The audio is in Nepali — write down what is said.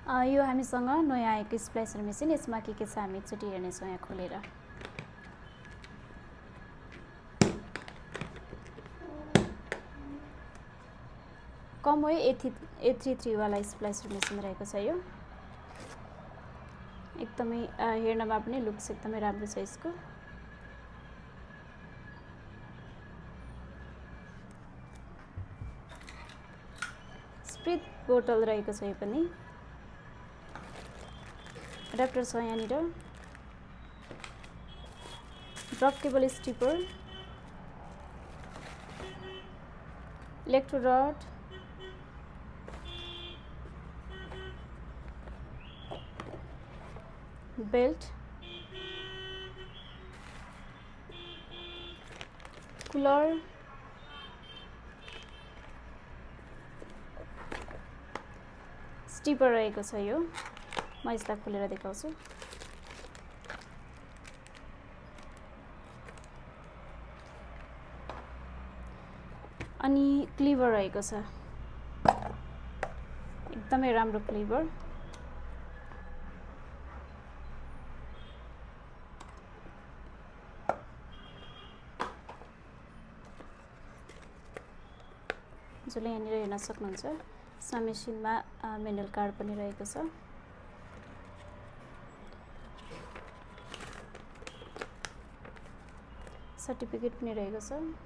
यो हामीसँग नयाँ आएको स्प्लाइसर मेसिन। यसमा के छ हामी एकचोटि हेर्नेछौँ यहाँ खोलेर। कमवे A33 वाला स्प्लाइसर मेसिन रहेको छ यो। एकदमै हेर्नमा पनि लुक्स एकदमै राम्रो छ यसको। स्प्रिट बोतल रहेको छ यो पनि। एडाप्टर छ यहाँनिर। Drop cable stripper, electrode, belt, cooler, stripper रहेको छ यो। म यसलाई खोलेर देखाउँछु। अनि क्लिभर रहेको छ, एकदमै राम्रो क्लिभर। जसले यहाँनिर हेर्न सक्नुहुन्छ। यसमा मेसिनमा मेनुअल कार्ड पनि रहेको छ। सर्टिफिकेट पनि रहेको छ।